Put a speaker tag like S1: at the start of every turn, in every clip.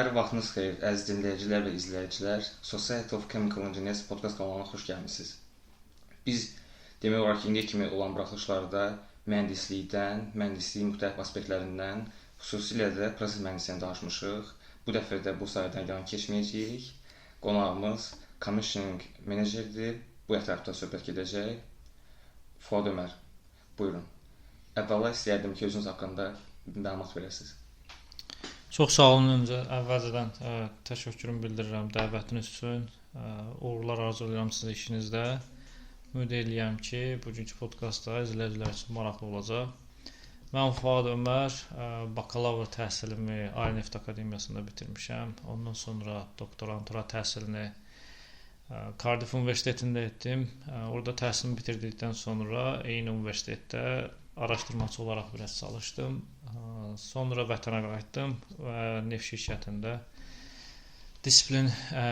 S1: Salamlar, vaxtınız xeyir, əziz dinləyicilər və izləyicilər. Society of Chemical Engineers podkast kanalına xoş gəlmisiniz. Biz demək olar ki, indiyə kimi olan buraxılışlarda mühəndislikdən, mühəndisliyin müxtəlif aspektlərindən, xüsusilə də proses mühəndisliyindən danışmışıq. Bu dəfə də bu sayədən yan keçməyəcəyik. Qonağımız commissioning menecerdir. Bu ətrafda söhbət gedəcək. Fuad Ömər, buyurun. Əvvəla istəyərdim ki, özünüz haqqında məlumat verəsiniz.
S2: Çox sağ olun öncə. Əvvəlcədən təşəkkürümü bildirirəm dəvətiniz üçün. Uğurlar arzulayıram sizə işinizdə. Ümid edirəm ki, bugünkü podkastda izləyicilər üçün maraqlı olacaq. Mən Fuad Ömər, bakalavr təhsilimi Ali Neft Akademiyasında bitirmişəm. Ondan sonra doktorantura təhsilini Cardiff Universitetində etdim. Orada təhsilimi bitirdikdən sonra eyni universitetdə araşdırmaçı olaraq biraz çalışdım. Sonra vətənə qayıtdım və neft şirkətində disiplin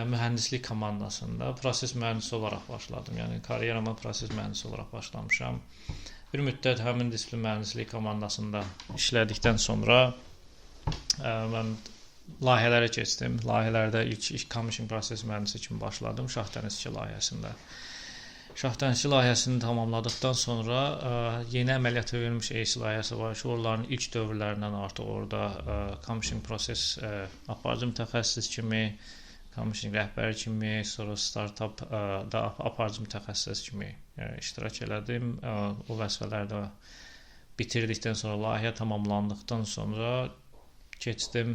S2: mühəndislik komandasında proses mühəndisi olaraq başladım. Yəni karyerama proses mühəndisi olaraq başlamışam. Bir müddət həmin disiplin mühəndislik komandasında işlədikdən sonra mən layihələrə keçdim. Layihələrdə ilk commissioning proses mühəndisi kimi başladım Şah Dəniz 2 layihəsində. Şah Dəniz 2 layihəsini tamamladıqdan sonra yeni əməliyyata verilmiş EIS layihəsi var ki, onların ilk dövrlərindən artıq orada commissioning proses aparıcı mütəxəssis kimi, commissioning rəhbəri kimi, sonra startup-da aparıcı mütəxəssis kimi iştirak elədim. O vəzifələrdə bitirdikdən sonra, layihə tamamlandıqdan sonra keçdim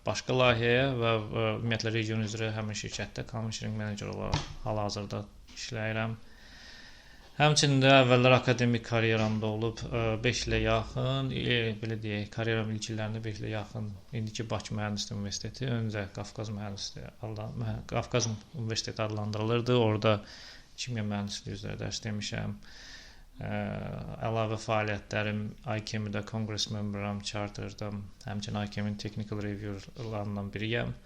S2: başqa layihəyə və ümumiyyətlə region üzrə həmin şirkətdə commissioning menecer olaraq hal-hazırda işləyirəm. Həmçinin də əvvəllər akademik karyeramda olub 5 ilə yaxın, belə deyək, karyeram ilk illərində 5 ilə yaxın indiki Bakı Mühəndislik Universiteti, öncə Qafqaz Universiteti adlandırılırdı. Orada kimya mühəndisliyi üzrə dərs demişəm. Əlavə fəaliyyətlərim ICAM-də Congress memberam, charter'dam, həmçinin ICAM-in technical reviewerlarından biriyəm.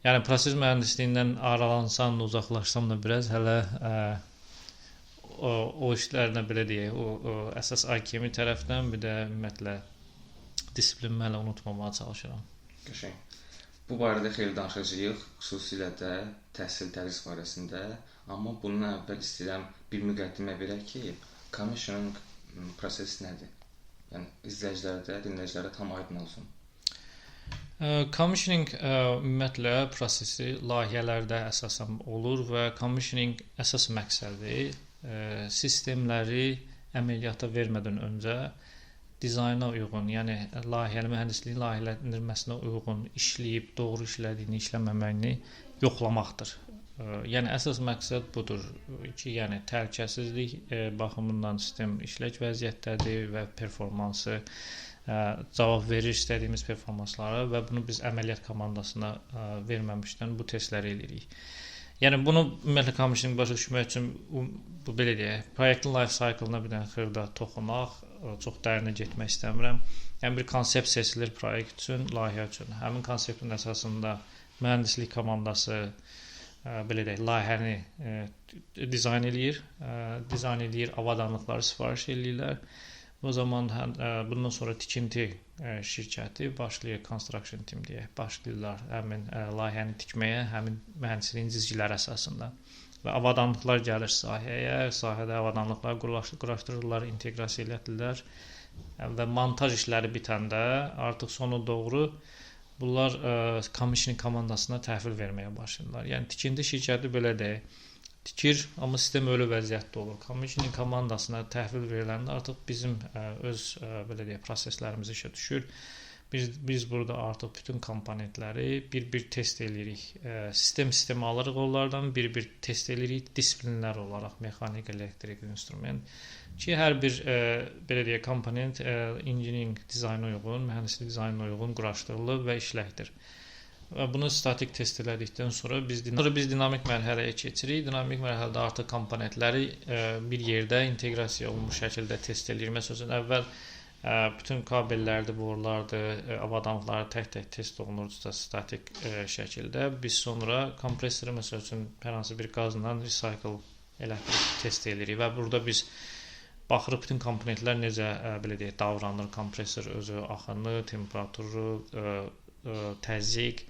S2: Yəni proses mühəndisliyindən aralansam da, uzaqlaşsam da biraz hələ o işlərlə belə deyək, o əsas ICAM tərəfdən bir də ümumiyyətlə disiplinimi hələ unutmamağa çalışıram.
S1: Qəşəng. Bu barədə xeyli danışacağıq, xüsusilə də təhsil tədris barəsində. Amma bundan əvvəl istəyirəm bir müqəddimə verək ki, commissioning prosesi nədir? Yəni izləyicilərdə, dinləyicilərdə tam aydın olsun.
S2: Commissioning ümumiyyətlə prosesi layihələrdə əsasən olur və commissioning əsas məqsədi sistemləri əməliyyata vermədən öncə dizayna uyğun, yəni mühəndisliyin layihələndirməsinə uyğun işləyib, doğru işlədiyini, işləməməyini yoxlamaqdır. Yəni əsas məqsəd budur ki, yəni təhlükəsizlik baxımından sistem işlək vəziyyətdədir və performansı cavab verir istədiyimiz performanslara və bunu biz əməliyyat komandasına verməmişdən bu testləri eləyirik. Yəni bunu ümumiyyətlə commissioning başa düşmək üçün bu belə deyək, proyektin life cycle-na bir dənə xırda toxunaq, çox dərinə getmək istəmirəm. Yəni bir konsept seçilir proyekt üçün, layihə üçün. Həmin konseptin əsasında mühəndislik komandası belə deyək, layihəni dizayn eləyir, avadanlıqları sifariş eləyirlər. O zaman bundan sonra tikinti şirkəti başlayır, construction team deyək, başlayırlar həmin layihəni tikməyə, həmin mühəndisliyin cizgiləri əsasında. Və avadanlıqlar gəlir sahəyə, sahədə avadanlıqlar quraşdırırlar, inteqrasiya elətdirlər və montaj işləri bitəndə artıq sona doğru bunlar commissioning komandasına təhvil verməyə başlayırlar. Yəni tikinti şirkəti belə deyək, tikir, amma sistem ölü vəziyyətdə olur. Commissioning komandasına təhvil veriləndə artıq bizim öz belə deyək, proseslərimiz işə düşür. Biz burada artıq bütün komponentləri bir-bir test eləyirik. Sistem alırıq onlardan, bir-bir test eləyirik disiplinlər olaraq, mexanik, elektrik, instrument ki, hər bir belə deyək, komponent engineering dizayna uyğun, mühəndislik dizaynına uyğun quraşdırılır və işləkdir. Bunu statik test elədikdən sonra biz dinamik mərhələyə keçirik. Dinamik mərhələdə artıq komponentləri bir yerdə inteqrasiya olunmuş şəkildə test edirik. Məsələn, əvvəl bütün kabellərdir, borulardır, avadanlıqları tək-tək test olunurdusa statik şəkildə. Biz sonra kompressoru məsəl üçün hər hansı bir qazla recycle elektrik test edirik və burada biz baxırıq bütün komponentlər necə belə deyək davranır, kompressor özü axını, temperaturu, təzyiq,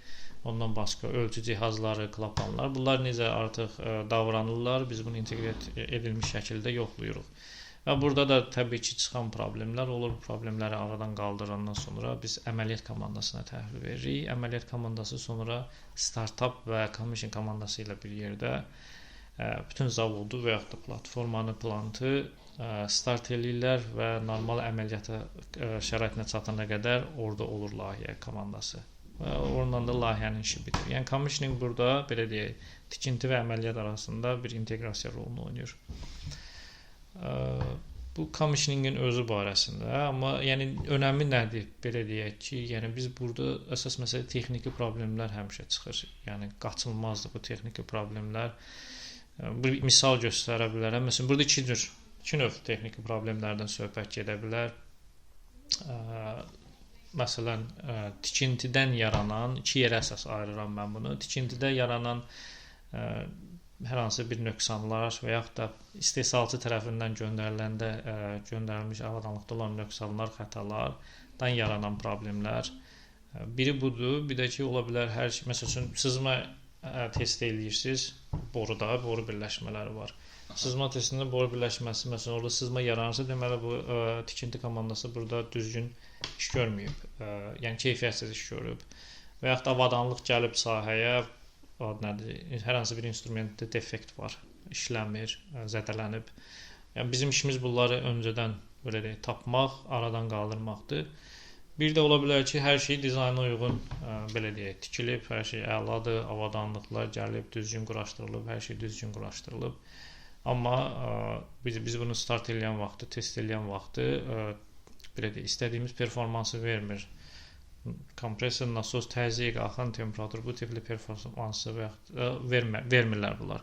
S2: ondan başqa ölçü cihazları, klapanlar, bunlar necə artıq davranırlar, biz bunu inteqrə edilmiş şəkildə yoxlayırıq. Və burada da təbii ki, çıxan problemlər olur. Bu problemləri aradan qaldırandan sonra biz əməliyyat komandasına təhvil veririk. Əməliyyat komandası sonra startup və commission komandası ilə bir yerdə bütün zavodu və yaxud da platformanı, plantı start eləyirlər və normal əməliyyata şəraitinə çatana qədər orada olur layihə komandası. Və oradan da layihənin işi bitir. Yəni commissioning burada belə deyək, tikinti və əməliyyat arasında bir inteqrasiya rolunu oynayır. Bu commissioningin özü barəsində, amma yəni önəmi nədir? Belə deyək ki, yəni biz burada əsas məsələ texniki problemlər həmişə çıxır. Yəni qaçılmazdır bu texniki problemlər. Bir misal göstərə bilərəm. Məsələn, burada iki növ texniki problemlərdən söhbət gedə bilər. Məsələn, tikintidən yaranan, iki yerə əsas ayırıram mən bunu. Tikintidə yaranan hər hansı bir nöqsanlar və yaxud da istehsalçı tərəfindən göndərilmiş avadanlıqda olan nöqsanlar, xətalardan yaranan problemlər. Biri budur, bir də ki, ola bilər hər şey, məsəl üçün sızma test eləyirsiniz, boruda, boru birləşmələri var. Sızma testində boru birləşməsi, məsələn, orada sızma yaranırsa, deməli bu tikinti komandası burada düzgün iş görməyib, yəni keyfiyyətsiz iş görüb. Və yaxud da avadanlıq gəlib sahəyə, hər hansı bir instrumentdə defekt var, işləmir, zədələnib. Yəni bizim işimiz bunları öncədən belə deyək, tapmaq, aradan qaldırmaqdır. Bir də ola bilər ki, hər şey dizayna uyğun belə deyək, tikilib, hər şey əladır, avadanlıqlar gəlib, düzgün quraşdırılıb, hər şey düzgün quraşdırılıb. Amma biz bunu start edən vaxtı, test edən vaxtı belə deyək, istədiyimiz performansı vermir. Kompresor, nasos, təzyiq, axan temperatur, bu tipli performansı vermirlər bunlar.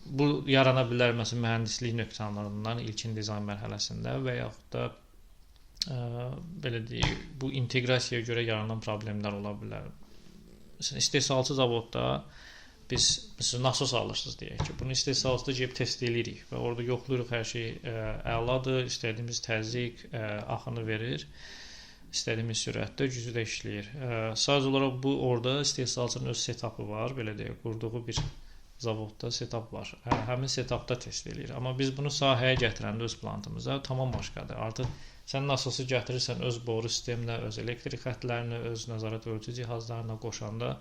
S2: Bu yarana bilər məsələn mühəndislik nöqsanlarından ilkin dizayn mərhələsində və yaxud da belə deyək, bu inteqrasiyaya görə yaranan problemlər ola bilər. Məsələn, istehsalçı zavodda biz məsələn nasos alırsınız deyək ki, bunu istehsalçıda gəlib test eləyirik və orada yoxlayırıq, hər şey əladır, istədiyimiz təzyiq, axını verir. İstədiyimiz sürətdə, gücü də işləyir. Sadəcə olaraq bu orada istehsalçının öz setupı var, belə deyək, qurduğu bir zavodda setup var. Həmin setupda test eləyir. Amma biz bunu sahəyə gətirəndə öz plantımıza tamam başqadır. Artıq sən nasosu gətirirsən öz boru sisteminə, öz elektrik xəttlərinə, öz nəzarət ölçü cihazlarına qoşanda,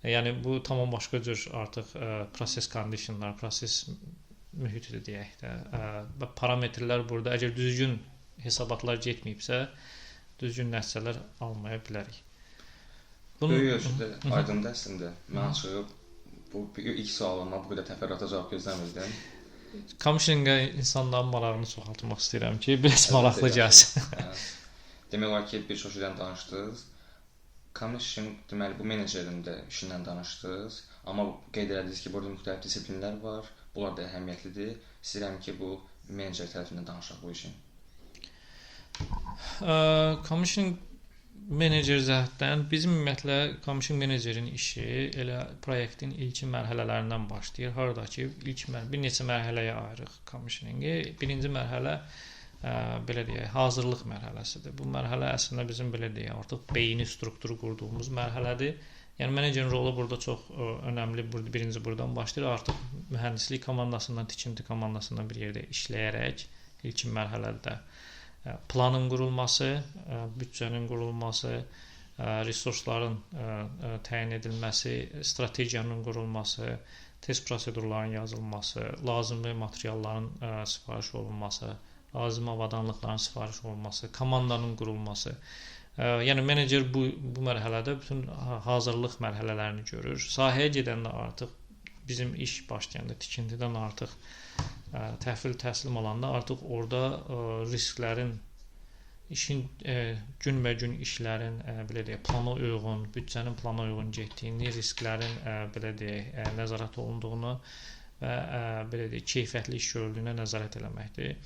S2: yəni bu tamam başqa cür artıq proses conditionlar, proses mühiti deyək də, və parametrlər burada əgər düzgün hesabatlar getməyibsə, düzgün nəticələr almaya bilərik.
S1: Böyük ölçüdə aydındır əslində. Mən çıxıb bu ilk sualıma bu qədər təfərrüata cavab gözləmirdim.
S2: Commissioningə insanların marağını çoxaltmaq istəyirəm ki, biraz maraqlı gəlsin.
S1: Demək olar ki, bir çox şeydən danışdınız. Commissioning deməli bu menecerin də işindən danışdınız, amma qeyd etdiniz ki, burada müxtəlif disiplinlər var. Bunlar da əhəmiyyətlidir. İstəyirəm ki, bu menecer tərəfindən danışaq bu işin.
S2: Commissioning menecer cəhətdən bizim ümumiyyətlə commissioning menecerin işi elə proyektin ilkin mərhələlərindən başlayır. Harada ki, bir neçə mərhələyə ayırıq commissioningi. Birinci mərhələ belə deyək, hazırlıq mərhələsidir. Bu mərhələ əslində bizim belə deyək, artıq beyni strukturu qurduğumuz mərhələdir. Yəni menecerin rolu burada çox önəmli. Birinci buradan başlayır. Artıq mühəndislik komandasından, tikinti komandasından bir yerdə işləyərək ilkin mərhələdə planın qurulması, büdcənin qurulması, resursların təyin edilməsi, strategiyanın qurulması, test prosedurlarının yazılması, lazımi materialların sifariş olunması, lazımi avadanlıqların sifariş olunması, komandanın qurulması. Yəni menecer bu mərhələdə bütün hazırlıq mərhələlərini görür. Sahəyə gedəndə artıq bizim iş başlayanda tikintidən artıq təhvil təslim olanda artıq orada risklərin, işin günbəgün işlərin belə deyək, plana uyğun, büdcənin plana uyğun getdiyini, risklərin belə deyək, nəzarət olunduğunu və belə deyək, keyfiyyətli iş görüldüyünə nəzarət eləməkdir.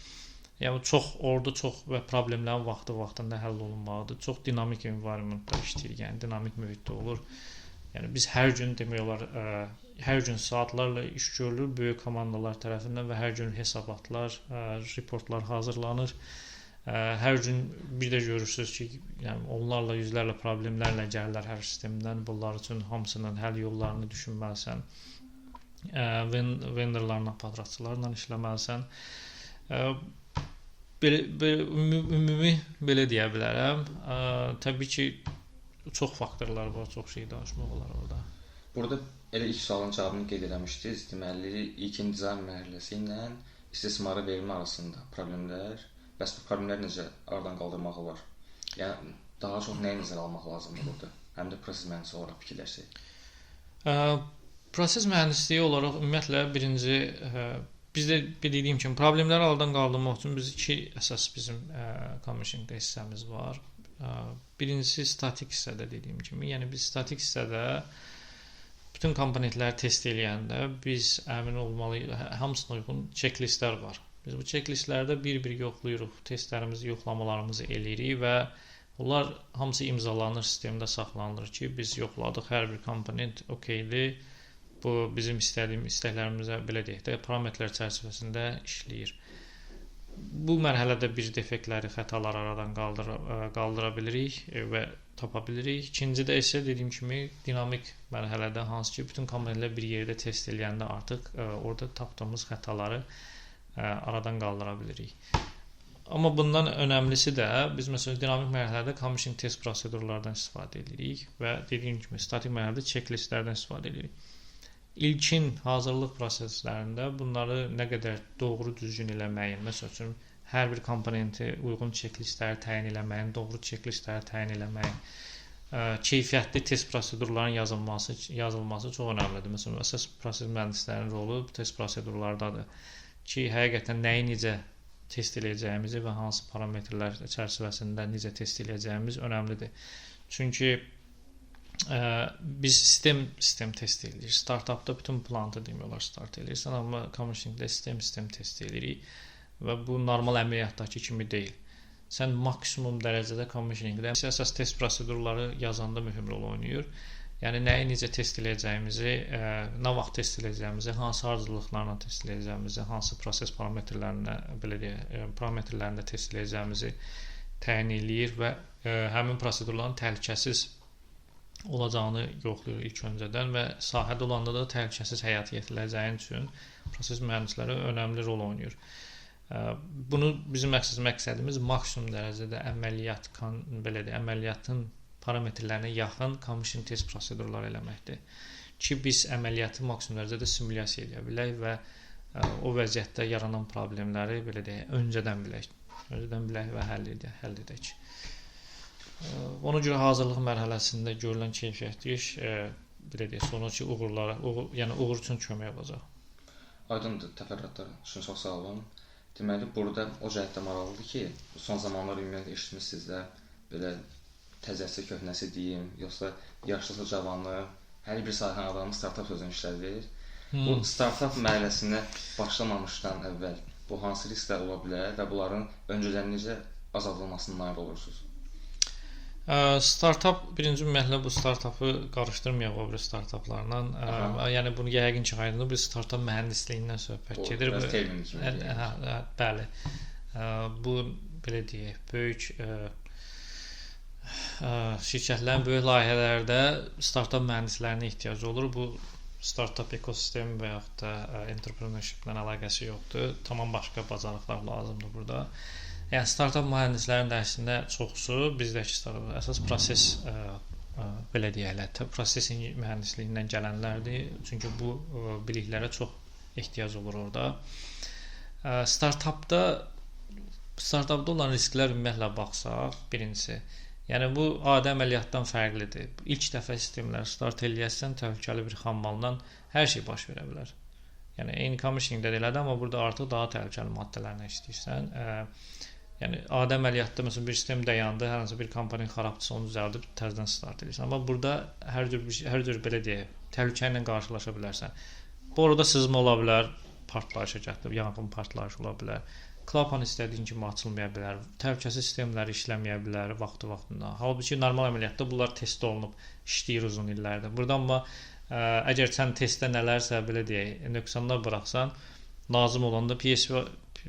S2: Yəni orada çox və problemlərin vaxtında həll olunmalıdır. Çox dinamik environmentda işləyir, yəni dinamik mühitdə olur. Yəni biz hər gün demək olar, hər gün saatlarla iş görülür böyük komandalar tərəfindən və hər gün hesabatlar, reportlar hazırlanır Hər gün bir də görürsüz ki, yəni onlarla yüzlərlə problemlərlə gəlirlər hər sistemdən. Bunlar üçün hamısının həll yollarını düşünməlisən. Vendorlarla, patratçılarla işləməlisən. Ümumi belə deyə bilərəm. Təbii ki, çox faktorlar var, çox şey danışmaq olar orada.
S1: Burada elə ilk sualın cavabını qeyd etmişdiniz. Deməli, ilkin dizayn mərhələsi ilə istismara verilmə arasında problemlər. Bəs bu problemləri necə aradan qaldırmaq olar? Yəni daha çox nəyi nəzərə almaq lazımdır burada? Həm də proses mühəndisi olaraq fikirləşsək.
S2: Proses mühəndisliyi olaraq ümumiyyətlə birinci bizdə dediyim kimi problemləri aradan qaldırmaq üçün biz iki əsas bizim commissioningdə hissəmiz var. Birincisi statik hissədə dediyim kimi. Yəni biz statik hissədə bütün komponentləri test eləyəndə biz əmin olmalıyıq, hamısına uyğun checklistlər var. Biz bu checklistlərdə bir-bir yoxlayırıq, testlərimizi, yoxlamalarımızı eləyirik və onlar hamısı imzalanır, sistemdə saxlanılır ki, biz yoxladıq, hər bir komponent okeydir. Bu bizim istəklərimizə belə deyək də parametrlər çərçivəsində işləyir. Bu mərhələdə biz defektləri, xətaları aradan qaldıra bilirik və tapa bilirik. İkincidə isə dediyim kimi dinamik mərhələdə hansı ki bütün komponentlər bir yerdə test eləyəndə artıq orada tapdığımız xətaları aradan qaldıra bilirik. Amma bundan önəmlisi də biz məsələn dinamik mərhələdə commissioning test prosedurlardan istifadə edirik və dediyim kimi statik mərhələdə checklistlərdən istifadə edirik. İlkin hazırlıq proseslərində bunları nə qədər doğru düzgün eləməyin, məsəl üçün hər bir komponenti uyğun checklistləri təyin eləməyin, doğru checklistləri təyin eləməyin, keyfiyyətli test prosedurlarının yazılması çox önəmlidir. Məsələn, əsas proses mühəndislərinin rolu test prosedurlardadır ki, həqiqətən nəyi necə test edəcəyimizi və hansı parametrlər çərçivəsində necə test edəcəyimiz önəmlidir. Çünki biz sistem test edirik. Startupda bütün plantı demək olar start edirsən, amma commissioningdə sistem test edirik və bu normal əməliyyatdakı kimi deyil. Sən maksimum dərəcədə commissioningdə əsas test prosedurları yazanda mühüm rol oynayır. Yəni nəyi necə test edəcəyimizi, nə vaxt test edəcəyimizi, hansı arzulıqlarla test edəcəyimizi, hansı proses parametrlərində test edəcəyimizi təyin eləyir və həmin prosedurların təhlükəsiz olacağını yoxlayır ilk öncədən və sahədə olanda da təhlükəsiz həyata yetiriləcəyi üçün proses mühəndisləri önəmli rol oynayır. Bunu bizim məqsədimiz maksimum dərəcədə əməliyyatın parametrlərinə yaxın commissioning test prosedurları eləməkdir ki, biz əməliyyatı maksimum dərəcədə simulyasiya edə bilək və o vəziyyətdə yaranan problemləri belə deyək, öncədən bilək və həll edək. Ona görə hazırlıq mərhələsində görülən keyfiyyətli iş belə deyək, sonrakı uğur üçün kömək olacaq.
S1: Aydındır, təfərrüatlar üçün çox sağ olun. Deməli, burada o cəhətdə maraqlıdır ki, son zamanlar ümumiyyətlə eşitmişsiniz də belə təzəsi, köhnəsi deyim, yoxsa yaşlısı, cavanı, hər bir sahənin adamı startup sözünü işlədir. Bu startup mərhələsinə başlamamışdan əvvəl bu hansı risklər ola bilər və bunların öncədən necə azaldılmasına nail olursunuz?
S2: Startup, birinci ümumiyyətlə bu startupı qarışdırmayaq o bir startuplarla. Yəni bunu yəqin ki, aydındır, bir startup mühəndisliyindən söhbət gedir.
S1: Biraz termin kimi.
S2: Bəli. Bu belə deyək, böyük şirkətlərin böyük layihələrdə startup mühəndislərinə ehtiyacı olur. Bu startup ekosistemi və yaxud da entrepreneurship-la əlaqəsi yoxdur. Tamam başqa bacarıqlar lazımdır burada. Yəni startup mühəndislərinin əslində çoxusu bizdəki startup əsas proses belə deyək, proses mühəndisliyindən gələnlərdir. Çünki bu biliklərə çox ehtiyac olur orada. Startupda olan risklər ümumiyyətlə baxsaq, birincisi, yəni bu adi əməliyyatdan fərqlidir. İlk dəfə sistemləri start eləyəsən, təhlükəli bir xammaldan hər şey baş verə bilər. Yəni eyni commissioningdə də elədir, amma burada artıq daha təhlükəli maddələrlə işləyirsən. Yəni adi əməliyyatda məsələn bir sistem dayandı, hər hansı bir komponent xarabdırsa onu düzəldib təzədən start edirsən. Amma burada hər cür belə deyək, təhlükə ilə qarşılaşa bilərsən. Bu arada sızma ola bilər, partlayışa gətirib, yanğın partlayışı ola bilər. Klapan istədiyin kimi açılmaya bilər, təhlükəsiz sistemləri işləməyə bilər vaxtı-vaxtında. Halbuki normal əməliyyatda bunlar test olunub, işləyir uzun illərdir. Burada amma əgər sən testdə nələrsə belə deyək, nöqsanlar buraxsan, lazım olanda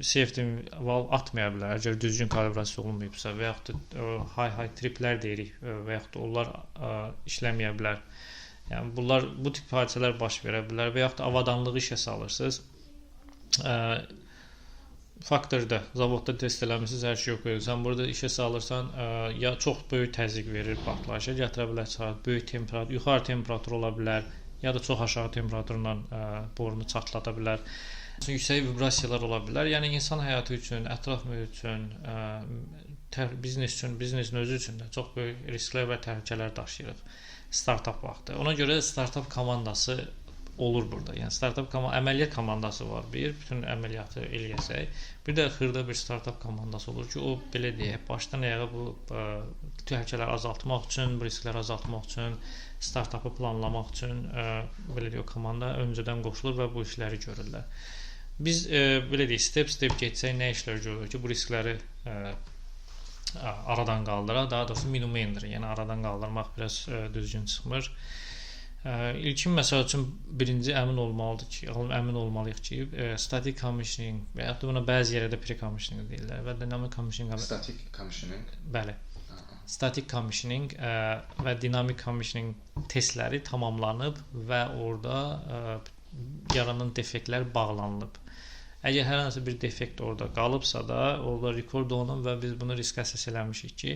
S2: safety valve atmaya bilər, əgər düzgün kalibrasiya olunmayıbsa və yaxud da high triplər deyirik və yaxud da onlar işləməyə bilər. Yəni bu tip hadisələr baş verə bilər və yaxud da avadanlığı işə salırsınız. Faktorda, zavodda test eləmisiniz, hər şey yox edir. Sən burada işə salırsan, ya çox böyük təzyiq verir partlayışa, gətirə bilər saat, böyük temperatur, yuxarı temperatur ola bilər, ya da çox aşağı temperaturla borunu çatlada bilər. Yüksək vibrasiyalar ola bilər. Yəni insan həyatı üçün, ətraf mühit üçün, biznes üçün, biznesin özü üçün də çox böyük risklər və təhlükələr daşıyırıq startap vaxtı. Ona görə startap komandası olur burada. Yəni startap əməliyyat komandası var. Bütün əməliyyatı eləyəcək. Bir də xırda bir startap komandası olur ki, o belə deyək, başdan ayağa bu təhlükələri azaltmaq üçün, bu riskləri azaltmaq üçün, startapı planlamaq üçün belə deyək, komanda öncədən qoşulur və bu işləri görürlər. Biz belə deyək, step getsək nə işlər görürük ki, bu riskləri aradan qaldıraq, daha doğrusu minimuma endirir. Yəni aradan qaldırmaq biraz düzgün çıxmır. İlkin məsəl üçün birinci əmin olmalıyıq ki, static commissioning və ya da buna bəzi yerlərdə pre-commissioning deyirlər və dinamik commissioning.
S1: Static commissioning.
S2: Bəli. Static commissioning və dinamik commissioning testləri tamamlanıb və orada yaranan defektlər bağlanılıb. Əgər hər hansı bir defekt orada qalıbsa da, orada rekord olunub və biz bunu risk əsas eləmişik ki,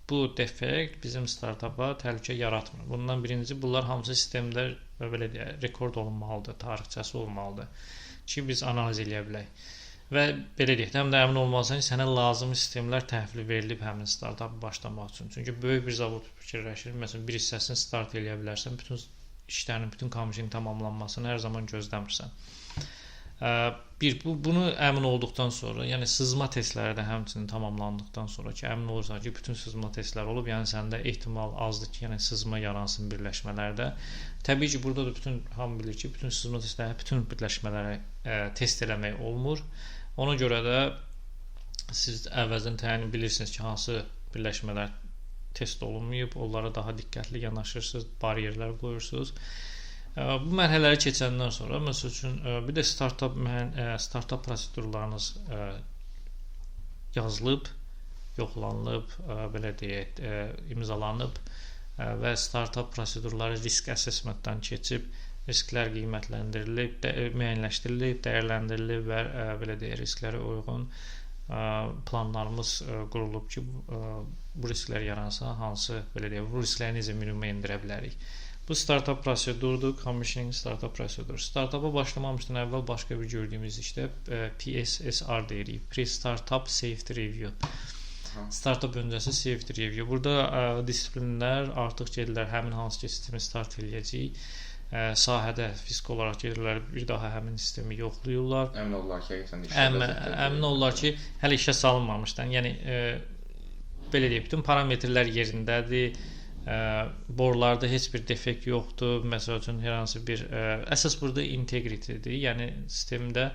S2: bu defekt bizim startapa təhlükə yaratmır. Bundan birinci, bunlar hamısı sistemdə belə deyək, rekord olunmalıdır, tarixçəsi olmalıdır ki, biz analiz eləyə bilək. Və belə deyək, həm də əmin olmalısan ki, sənə lazımi sistemlər təhvil verilib həmin startapı başlamaq üçün. Çünki böyük bir zavod fikirləşir, məsələn, bir hissəsini start eləyə bilərsən, bütün işlərin, bütün commissioning tamamlanmasını hər zaman gözləmirsən. Bunu əmin olduqdan sonra, yəni sızma testləri də həmçinin tamamlandıqdan sonra ki, əmin olursan ki, bütün sızma testləri olub, yəni səndə ehtimal azdır ki, yəni sızma yaransın birləşmələrdə. Təbii ki, burada da hamı bilir ki, bütün sızma testləri bütün birləşmələri test eləmək olmur. Ona görə də siz əvvəldən təyin bilirsiniz ki, hansı birləşmələr test olunmayıb, onlara daha diqqətli yanaşırsınız, bariyerlər qoyursunuz. Bu mərhələləri keçəndən sonra, məsəl üçün, bir də startap prosedurlarınız yazılıb, yoxlanılıb, belə deyək, imzalanıb və startap prosedurları risk assessmentdən keçib, risklər qiymətləndirilib, müəyyənləşdirilib, dəyərləndirilib və belə deyək, risklərə uyğun planlarımız qurulub ki, bu risklər yaransa, hansı, belə deyək, bu riskləri necə minimuma endirə bilərik. Bu startap prosedurdur, commissioning startap prosedur. Startapa başlamamışdan əvvəl başqa bir gördüyümüz işdə PSSR deyirik, Pre-Startup Safety Review. Startup öncəsi safety review. Burada disiplinlər artıq gedirlər, həmin hansı ki sistemi start eləyəcək. Sahədə fizik olaraq gedirlər, bir daha həmin sistemi yoxlayırlar.
S1: Əmin olurlar ki,
S2: əmin olurlar ki, hələ işə salınmamışdan. Yəni belə deyək, bütün parametrlər yerindədir. Borularda heç bir defekt yoxdur. Məsəl üçün hər hansı bir əsas burada integritydir. Yəni sistemdə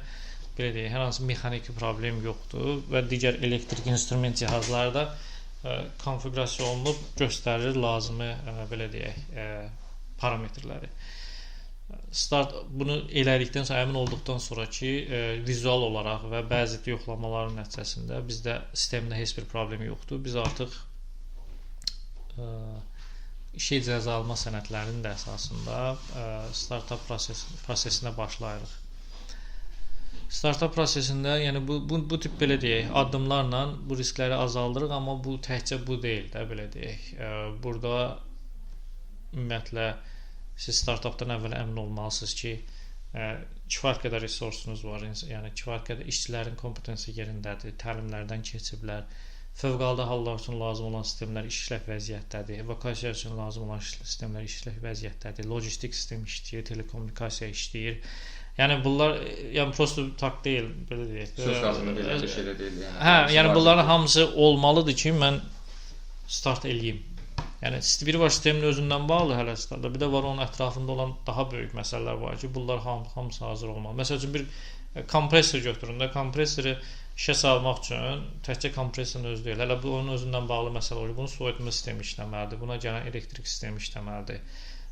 S2: belə deyək, hər hansı mexaniki problem yoxdur və digər elektrik instrument cihazlarda konfiqurasiya olunub göstərir lazımi belə deyək parametrləri. Bunu elədikdən sonra, əmin olduqdan sonra ki, vizual olaraq və bəzi yoxlamaların nəticəsində bizdə sistemdə heç bir problem yoxdur. Biz artıq işə icazə alma sənədlərinin də əsasında startap prosesinə başlayırıq. Startap prosesində, yəni bu tip belə deyək, addımlarla bu riskləri azaldırıq, amma bu təkcə bu deyil də, belə deyək. Burada ümumiyyətlə siz startapdan əvvəl əmin olmalısınız ki, kifayət qədər resursunuz var, yəni kifayət qədər işçilərin kompetensiya yerindədir, təlimlərdən keçiblər. Fövqəladə hallar üçün lazım olan sistemlər işlək vəziyyətdədir, evakuasiya üçün lazım olan sistemlər işlək vəziyyətdədir, logistik sistem işləyir, telekommunikasiya işləyir. Yəni bunlar, yəni prosto tak deyil, belə deyək.
S1: Söz lazımı belə bir şey də deyil.
S2: Yəni bunların hamısı olmalıdır ki, mən start eləyim. Yəni biri var sistemin özündən bağlı hələ startda, bir də var onun ətrafında olan daha böyük məsələlər var ki, bunlar hamısı hazır olmalı. Məsəl üçün bir kompresor götürün də, kompresoru işə salmaq üçün təkcə kompresorun özü deyil. Hələ bu onun özündən bağlı məsələ olur. Bunun soyutma sistemi işləməlidir. Buna gələn elektrik sistemi işləməlidir.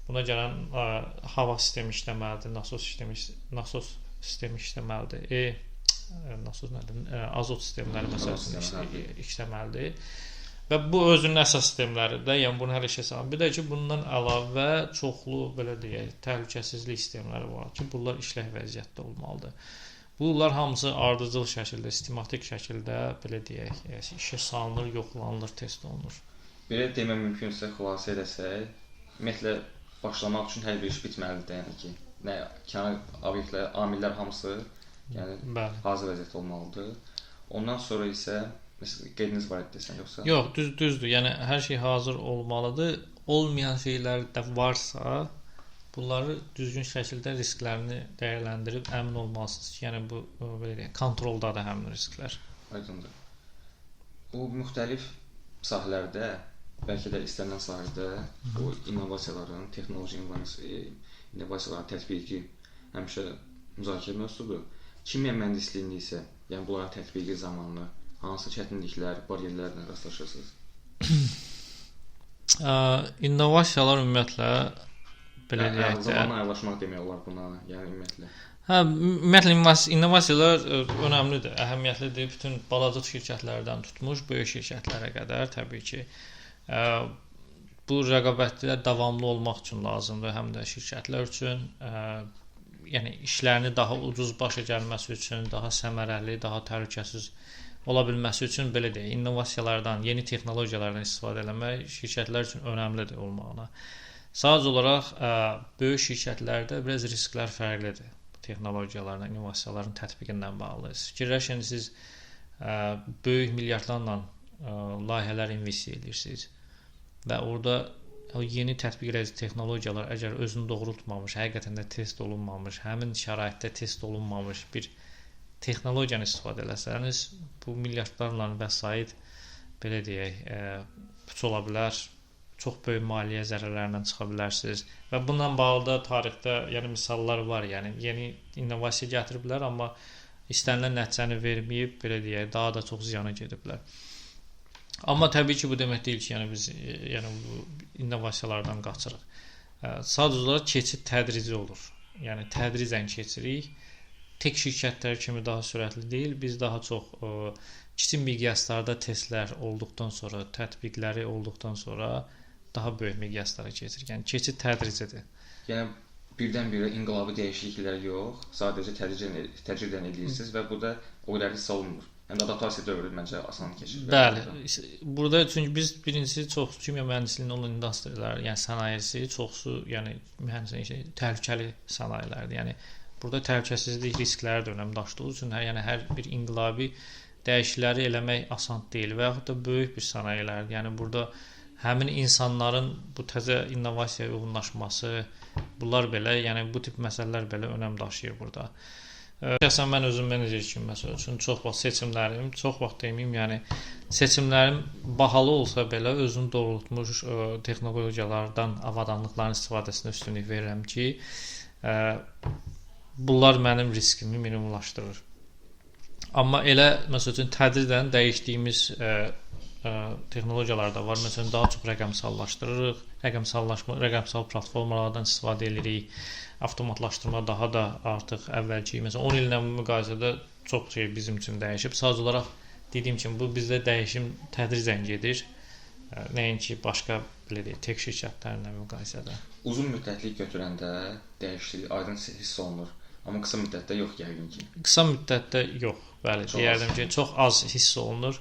S2: Buna gələn hava sistemi işləməlidir. Nasos sistemi işləməlidir. nasıl nədir? Azot sistemləri məsələsində işləməlidir. Və bu özünün əsas sistemləridir. Yəni bunu hələ işə salın. Bir də ki, bundan əlavə çoxlu belə deyək, təhlükəsizlik sistemləri var ki, bunlar işlək vəziyyətdə olmalıdır. Bunlar hamısı ardıcıl şəkildə, sistematik şəkildə belə deyək, işə salınır, yoxlanılır, test olunur.
S1: Belə demək mümkünsə, xülasə edəsək, ümumiyyətlə başlamaq üçün hər bir iş bitməlidir. Yəni ki, nə kənar obyektlər, amillər hamısı, yəni hazır vəziyyətdə olmalıdır. Ondan sonra isə məsələn qeydiniz var desən yoxsa?
S2: Yox, düzdür. Yəni hər şey hazır olmalıdır. Olmayan şeylər də varsa, bunları düzgün şəkildə risklərini dəyərləndirib əmin olmalısınız ki, yəni bu belə deyək, kontroldadır həmin risklər.
S1: Aydındır. Bu müxtəlif sahələrdə, bəlkə də istənilən sahədə bu innovasiyaların, texnoloji innovasiyaların tətbiqi həmişə müzakirə mövzusudur. Kimya mühəndisliyi isə, yəni bunların tətbiqi zamanı hansı çətinliklər, bariyerlərlə rastlaşırsınız?
S2: İnnovasiyalar ümumiyyətlə belə deyək də,
S1: zamanla ayarlaşmaq demək olar buna, yəni ümumiyyətlə.
S2: Ümumiyyətlə innovasiyalar önəmlidir, əhəmiyyətlidir. Bütün balaca şirkətlərdən tutmuş böyük şirkətlərə qədər təbii ki, bu rəqabətdə davamlı olmaq üçün lazımdır, həm də şirkətlər üçün, yəni işlərini daha ucuz başa gəlməsi üçün, daha səmərəli, daha təhlükəsiz ola bilməsi üçün belə deyək, innovasiyalardan, yeni texnologiyalardan istifadə etmək şirkətlər üçün önəmlidir olmağına. Sadəcə olaraq böyük şirkətlərdə biraz risklər fərqlidir. Texnologiyalarla, innovasiyaların tətbiqindən bağlı. Fikirləşin, siz böyük milyardlarla layihələr investisiya edirsiniz və orada yeni tətbiq edici texnologiyalar əgər özünü doğrultmamış, həqiqətən də test olunmamış, həmin şəraitdə test olunmamış bir texnologiyanı istifadə eləsəniz, bu milyardlarla vəsait belə deyək, puç ola bilər, çox böyük maliyyə zərərlərindən çıxa bilərsiniz və bundan bağlı da tarixdə yəni misallar var, yəni yeni innovasiya gətiriblər, amma istənilən nəticəni verməyib, belə deyək, daha da çox ziyana gediblər. Amma təbii ki, bu demək deyil ki, yəni biz bu innovasiyalardan qaçırıq. Sadəcə olaraq keçid tədrici olur. Yəni tədricən keçirik. Tək şirkətlər kimi daha sürətli deyil, biz daha çox kiçik miqyaslarda testlər olduqdan sonra, tətbiqləri olduqdan sonra daha böyük miqyaslara keçirik. Yəni keçid tədricidir.
S1: Yəni birdən-birə inqilabi dəyişikliklər yox, sadəcə tədricən edirsiniz və bu da o qədər hiss olunmur. Yəni adaptasiya dövrü məncə asan keçir.
S2: Bəli. Burada çünki biz birincisi çox kimya mühəndisliyi olan industriyələr, yəni sənayesi çoxsu, yəni mühəndislik təhlükəli sənayelərdir. Yəni burada təhlükəsizlik riskləri də önəm daşıdığı üçün, yəni hər bir inqilabi dəyişiklikləri eləmək asan deyil və yaxud da böyük bir sənayelərdir. Yəni burada həmin insanların bu təzə innovasiyaya uyğunlaşması, bunlar belə, yəni bu tip məsələlər belə önəm daşıyır burada. Şəxsən mən özüm menecer kimi məsəl üçün çox vaxt deməyim, yəni seçimlərim bahalı olsa belə özünü doğrultmuş texnologiyalardan, avadanlıqların istifadəsinə üstünlük verirəm ki, bunlar mənim riskimi minimumlaşdırır. Amma elə məsəl üçün tədricən dəyişdiyimiz texnologiyalar da var. Məsələn, daha çox rəqəmsallaşdırırıq, rəqəmsal platformalardan istifadə edirik. Avtomatlaşdırma daha da artıq əvvəlki, məsələn 10 illə müqayisədə çox şey bizim üçün dəyişib. Sadəcə olaraq dediyim kimi bu bizdə dəyişim tədricən gedir. Nəinki başqa belə deyək, tək şirkətlərlə müqayisədə.
S1: Uzun müddətlik götürəndə dəyişiklik aydın hiss olunur. Amma qısa müddətdə yox yəqin ki.
S2: Qısa müddətdə yox. Bəli, deyərdim ki, çox az hiss olunur.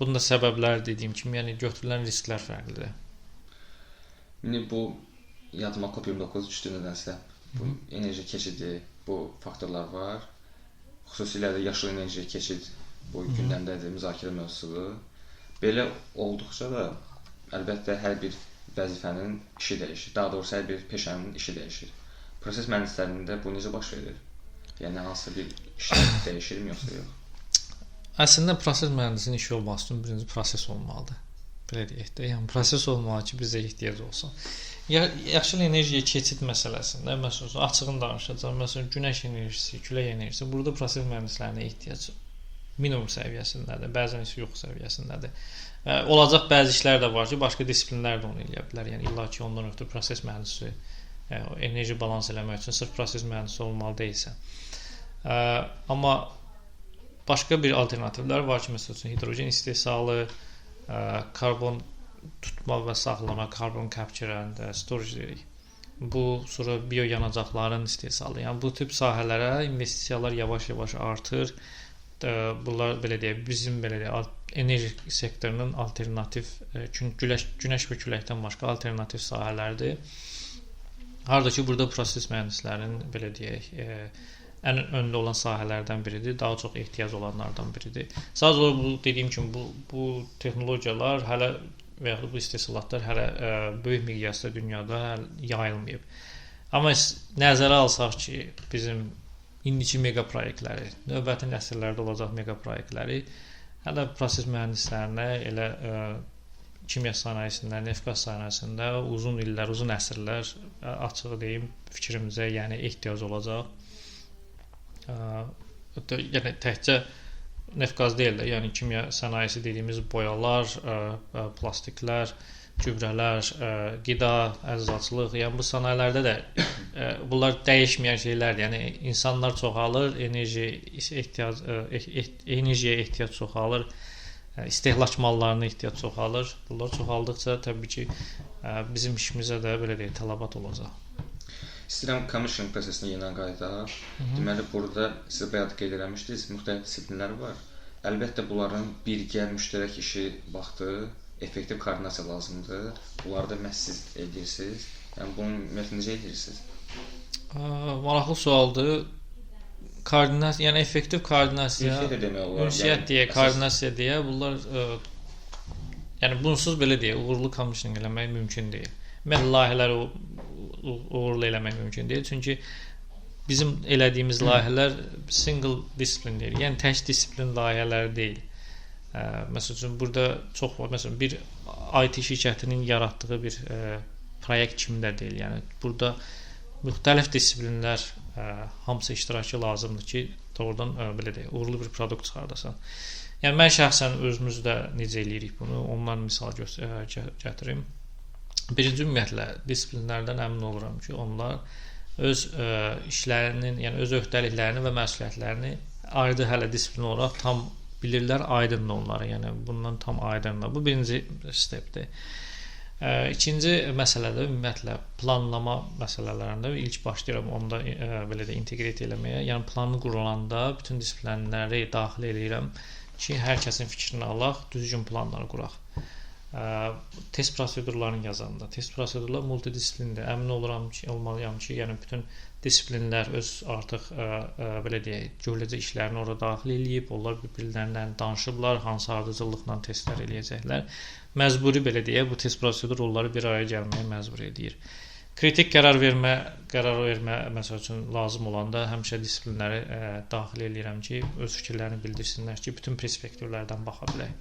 S2: Bunun da səbəbləri dediyim kimi, yəni götürülən risklər fərqlidir.
S1: İndi bu yadıma COP29 düşdü nədənsə. Bu enerji keçidi, bu faktorlar var. Xüsusilə də yaşıl enerji keçid bu gündəmdədir, müzakirə mövzusudur. Belə olduqca da əlbəttə hər bir vəzifənin işi dəyişir. Daha doğrusu hər bir peşənin işi dəyişir. Proses mühəndislərində bu necə baş verir? Yəni hansı bir işlər dəyişirmi yoxsa yox?
S2: Əslində proses mühəndisinin işi olması üçün birinci proses olmalıdır. Belə deyək də, yəni proses olmalı ki, bizə ehtiyac olsun. Yaşıl enerjiyə keçid məsələsində, məsələn, açığını danışacağam. Məsələn, günəş enerjisi, külək enerjisi, burada proses mühəndislərinə ehtiyac minimum səviyyəsindədir, bəzən isə yox səviyyəsindədir. Olacaq bəzi işlər də var ki, başqa disiplinlər də onu eləyə bilər. Yəni illa ki, ondan ötürü proses mühəndisi enerji balans eləmək üçün sırf proses mühəndisi olmalı deyilsə. Amma başqa bir alternativlər var ki, məsələn, hidrogen istehsalı, karbon tutma və saxlama, carbon capture and storage deyirik. Bu sonra bioyanacaqların istehsalı. Yəni bu tip sahələrə investisiyalar yavaş-yavaş artır. Bunlar belə deyək, bizim belə deyək, enerji sektorunun alternativ, çünki günəş və küləkdən başqa alternativ sahələrdir. Harda ki, burada proses mühəndislərinin belə deyək, ən öndə olan sahələrdən biridir, daha çox ehtiyac olanlardan biridir. Sadəcə olaraq bu dediyim kimi bu texnologiyalar hələ və ya bu istehsalatlar hələ böyük miqyasda dünyada yayılmayıb. Amma nəzərə alsaq ki, bizim indiki mega proyektləri, növbəti nəsillərdə olacaq mega proyektləri hələ proses mühəndislərinə, elə kimya sənayesində, neft-qaz sənayesində uzun illər, uzun əsrlər açıq deyim, fikrimizə, yəni ehtiyac olacaq. Yəni təkcə neft-qaz deyil də, yəni kimya sənayesi dediyimiz boyalar, plastiklər, gübrələr, qida, əczaçılıq, yəni bu sənayelərdə də bunlar dəyişməyən şeylərdir. Yəni insanlar çoxalır, enerjiyə ehtiyac çoxalır, istehlak mallarına ehtiyac çoxalır. Bunlar çoxaldıqca təbii ki, bizim işimizə də belə deyək, tələbat olacaq.
S1: İstəyirəm commissioning prosesinə yenidən qayıdaq. Deməli, burada siz bayaq qeyd eləmişdiniz, müxtəlif disiplinlər var. Əlbəttə, bunların birgə müştərək işi vaxtı effektiv koordinasiya lazımdır. Bunları da məhz siz edirsiniz. Yəni, bunu ümumiyyətlə necə edirsiniz?
S2: Maraqlı sualdır. Koordinasiya, yəni effektiv koordinasiya, ünsiyyət deyə, koordinasiya deyə, bunlar, yəni bunsuz belə deyə, uğurlu commissioning eləmək mümkün deyil. Ümumiyyətlə, layihələri uğurlu eləmək mümkün deyil. Çünki bizim elədiyimiz layihələr single disiplin deyil. Yəni tək disiplin layihələri deyil. Məsələn, burada çox var. Məsələn, bir IT şirkətinin yaratdığı bir proyekt kimi də deyil. Yəni burada müxtəlif disiplinlər hamısı iştirakı lazımdır ki, doğrudan belə deyək, uğurlu bir produkt çıxardasan. Yəni mən şəxsən özümüzdə necə eləyirik bunu, ondan misal gətirim. Birinci ümumiyyətlə disiplinlərdən əmin oluram ki, onlar öz işlərinin, yəni öz öhdəliklərini və məsuliyyətlərini ayrı hələ disiplin olaraq tam bilirlər, aydındır onlara. Yəni bundan tam aydındır. Bu birinci stepdir. İkinci məsələdə ümumiyyətlə planlama məsələlərində ilk başlayıram onda belə də inteqrət eləməyə. Yəni planı qurulanda bütün disiplinləri daxil eləyirəm ki, hər kəsin fikrini alaq, düzgün planları quraq. Test prosedurlarını yazanda, test prosedurlar multidisiplindir. Əmin olmalıyam ki, yəni bütün disiplinlər öz artıq belə deyək, görüləcək işlərini ora daxil eləyib, onlar bir-birlərindən danışıblar, hansı ardıcıllıqla testlər eləyəcəklər. Məcburi belə deyək, bu test prosedur onları bir araya gəlməyə məcbur edir. Kritik qərar vermə məsəl üçün lazım olanda həmişə disiplinləri daxil eləyirəm ki, öz fikirlərini bildirsinlər ki, bütün perspektivlərdən baxa bilək.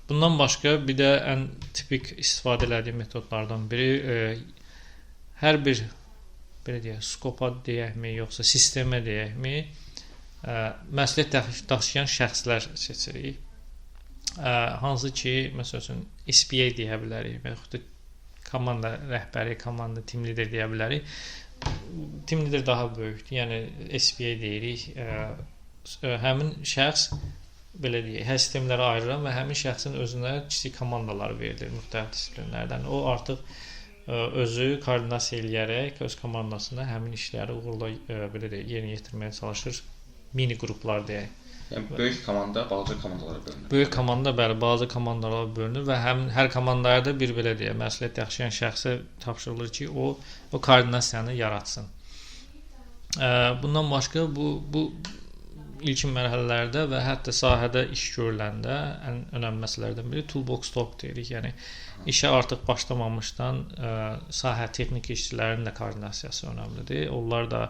S2: Bundan başqa bir də ən tipik istifadə etdiyim metodlardan biri hər bir belə deyək, skopa deyəkmi, yoxsa sistemə deyəkmi, məsuliyyət daşıyan şəxslər seçirik. Hansı ki, məsəl üçün SPA deyə bilərik və yaxud da komanda rəhbəri, komanda team lider deyə bilərik. Team lider daha böyükdür, yəni SPA deyirik. Həmin şəxs belə deyək, hər sistemlərə ayırıram və həmin şəxsin özünə kiçik komandalar verilir müxtəlif disiplinlərdən. O artıq özü koordinasiya eləyərək öz komandasında həmin işləri uğurla belə deyək, yerinə yetirməyə çalışır. Mini qruplar deyək.
S1: Yəni böyük komanda balaca komandalara bölünür.
S2: Böyük komanda bəli, balaca komandalara bölünür və hər komandaya da bir belə deyək, məsuliyyət daşıyan şəxsə tapşırılır ki, o koordinasiyanı yaratsın. Bundan başqa bu ilkin mərhələlərdə və hətta sahədə iş görüləndə ən önəmli məsələlərdən biri toolbox talk deyirik. Yəni işə artıq başlamamışdan sahə texniki işçilərinin də koordinasiyası önəmlidir. Onlar da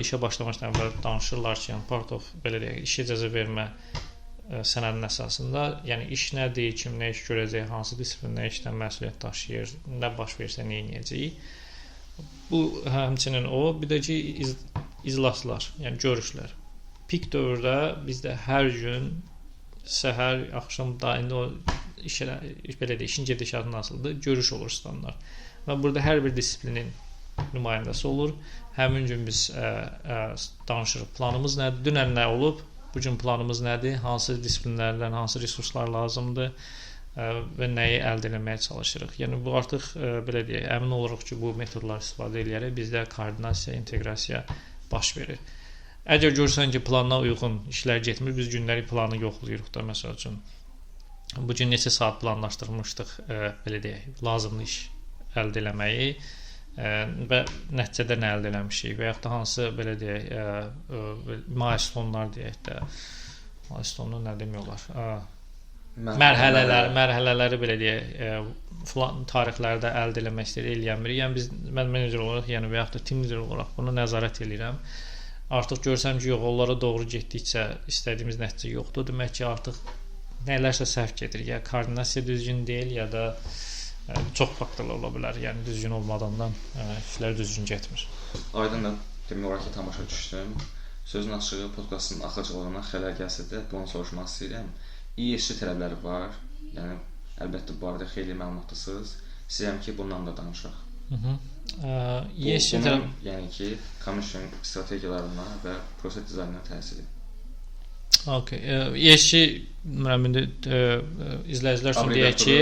S2: işə başlamamışdan əvvəl danışırlar ki, yəni part of belə deyək, iş icazə vermə sənədinin əsasında, yəni iş nədir, kim nə iş görəcək, hansı disiplinə işdən məsuliyyət daşıyır, nə baş versə nə edəcəyik. Bu həmçinin o, bir də ki iclaslar, yəni görüşlər. Pik dövrdə bizdə hər gün səhər, axşam da indi o belə də işin gedişatı nasıldır? Görüş olur standart. Və burada hər bir disiplinin nümayəndəsi olur. Həmin gün biz danışırıq. Planımız nədir? Dünən nə olub? Bu gün planımız nədir? Hansı disiplinlərdən, hansı resurslar lazımdır və nəyi əldə etməyə çalışırıq. Yəni bu artıq belə deyək, əmin oluruq ki, bu metodlar istifadə edərək bizdə koordinasiya, inteqrasiya baş verir. Əgər görsən ki, planına uyğun işlər getmir, biz gündəlik planı yoxlayırıq da, məsəl üçün. Bu gün neçə saat planlaşdırmışdıq, belə deyək, lazımlı iş əldə etməyi və nəticədə nə əldə etmişik və yaxud da hansı, belə deyək, milestone-lar deyək də, milestone-u nə demək olar? Mərhələləri belə deyək, filan tarixlərdə əldə etmək istəyirik, eləmirik. Yəni biz mən menecer olaraq, yəni və yaxud da team leader olaraq bunu nəzarət edirəm. Artıq görsəm ki, yox, onlara doğru getdikcə istədiyimiz nəticə yoxdur. Demək ki, artıq nələrsə səhv gedir. Ya koordinasiya düzgün deyil, ya da çox faktorlar ola bilər. Yəni düzgün olmadan işlər düzgün getmir.
S1: Aydındır. Demək olar ki, tamaşa düşdüm. Sözün açığı podkastın axıcılığından xələl gəlsə də bunu soruşmaq istəyirəm. ESG tələbləri var. Yəni əlbəttə bu barədə xeyli məlumatdasınız. İstəyirəm ki, bundan da danışaq. ESG yəni ki, commissioning strategiyalarına və proses dizaynına təsiri.
S2: Okay. ESG izləyicilər üçün deyək ki,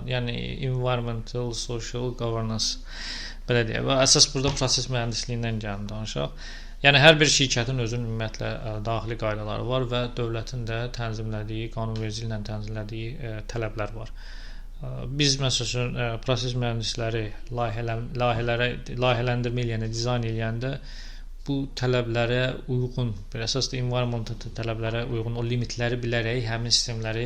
S2: yəni environmental, social governance belə deyək. Və əsas burada proses mühəndisliyindən gələn danışaq. Yəni hər bir şirkətin özünün ümumiyyətlə daxili qaydaları var və dövlətin də tənzimlədiyi, qanunvericiliklə tənzimlədiyi tələblər var. Biz məsələn proses mühəndisləri layihələndirmə eləyəndə, dizayn eləyəndə bu tələblərə uyğun, bir əsas da environmental tələblərə uyğun o limitləri bilərək həmin sistemləri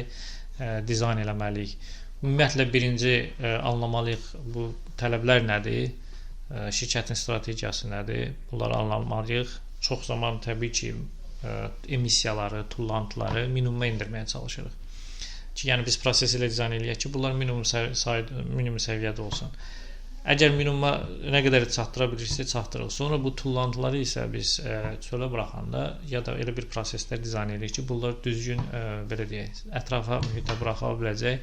S2: dizayn eləməliyik. Ümumiyyətlə birinci anlamalıyıq bu tələblər nədir? Şirkətin strategiyası nədir? Bunları anlamalıyıq. Çox zaman təbii ki, emissiyaları, tullantıları minimuma endirməyə çalışırıq. Yəni biz proses ilə dizayn eləyək ki, bunlar minimum səviyyədə olsun. Əgər minimuma nə qədər çatdıra bilirsə, çatdırırıq. Sonra bu tullantıları isə biz çölə buraxanda ya da elə bir proseslər dizayn edirik ki, bunlar düzgün, belə deyək, ətrafa, mühitə buraxa biləcək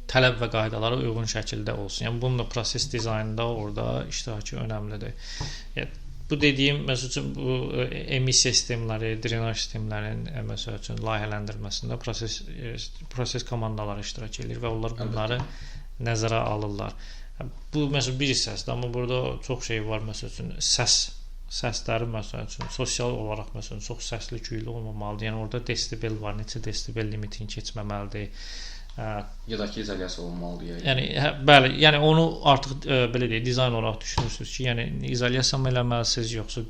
S2: tələb və qaydalara uyğun şəkildə olsun. Yəni bunun da proses dizaynında orada iştirakı önəmlidir. Yəni bu dediyim, məsəl üçün, bu emissiya sistemləri, drenaj sistemlərinin məsəl üçün layihələndirməsində proses komandaları iştirak edir və onlar bunları nəzərə alırlar. Bu məsələn bir hissəsidir, amma burada çox şey var, məsəl üçün səsləri məsəl üçün sosial olaraq məsəl üçün çox səsli, küylü olmamalıdır. Yəni orada desibel var, neçə desibel limitini keçməməlidir.
S1: Ya da ki, izolyasiya olmalıdır.
S2: Yəni bəli, yəni onu artıq belə deyək, dizayn olaraq düşünürsüz ki, yəni izolyasiya mı eləməlisiniz, yoxsa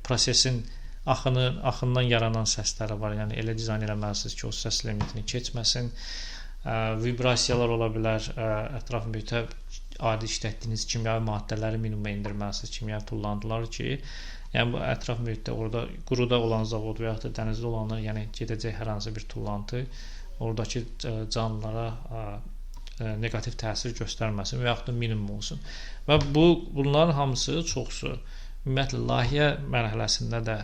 S2: prosesin axından yaranan səsləri var. Yəni elə dizayn eləməlisiniz ki, o səs limitini keçməsin. Vibrasiyalar ola bilər, ətraf mühitə adi işlətdiyiniz kimyəvi maddələri minimuma endirməlisiniz, kimyəvi tullantılar ki, yəni bu ətraf mühitdə orada quruda olan zavod və yaxud da dənizdə olanlar, yəni gedəcək hər hansı bir tullantı oradakı canlılara negativ təsir göstərməsin və yaxud da minimum olsun. Və bunların hamısı çoxsu ümumiyyətlə layihə mərhələsində də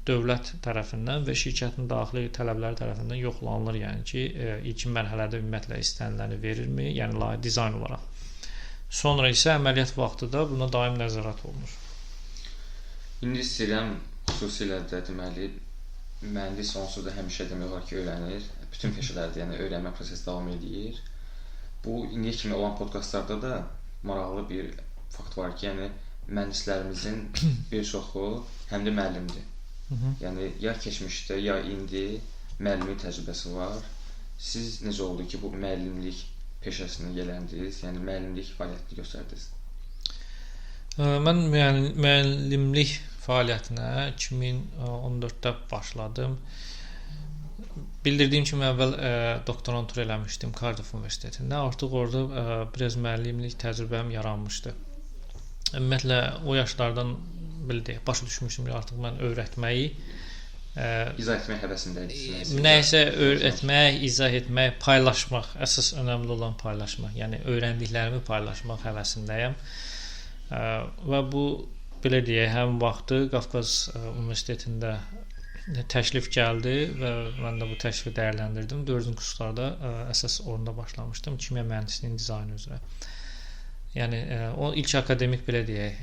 S2: dövlət tərəfindən və şirkətin daxili tələbləri tərəfindən yoxlanılır. Yəni ki, ilkin mərhələdə ümumiyyətlə istəniləni verirmi? Yəni layihə dizayn olaraq. Sonra isə əməliyyat vaxtı da buna daim nəzarət olunur.
S1: İndi istəyirəm xüsusilə də deməli mühəndis onsuz da həmişə demək olar ki, öyrənir. Bütün peşələrdə, yəni öyrənmə prosesi davam edir. Bu indiyə kimi olan podkastlarda da maraqlı bir fakt var ki, yəni mühəndislərimizin bir çoxu həm də müəllimdir. Yəni ya keçmişdə, ya indi müəllimlik təcrübəsi var. Siz necə oldu ki, bu müəllimlik peşəsinə yələndiniz? Yəni müəllimlik fəaliyyətini göstərdiniz?
S2: Mən müəllimlik fəaliyyətinə 2014-də başladım. Bildirdiyim kimi əvvəl doktorantur eləmişdim Cardiff Universitetində. Artıq orada biraz müəllimlik təcrübəm yaranmışdı. Ümumiyyətlə o yaşlardan belə deyək, başa düşmüşdüm ki, artıq mən öyrətməyi
S1: izah etmək həvəsindəydiniz.
S2: Nəyisə öyrətmək, izah etmək, paylaşmaq, əsas önəmli olan paylaşmaq. Yəni öyrəndiklərimi paylaşmaq həvəsindəyəm. Və bu belə deyək, həm vaxtı Qafqaz Universitetində təklif gəldi və mən də bu təklifi dəyərləndirdim. 4-cü kurslarda əsas orada başlamışdım, kimya mühəndisliyi dizaynı üzrə. Yəni o ilk akademik belə deyək,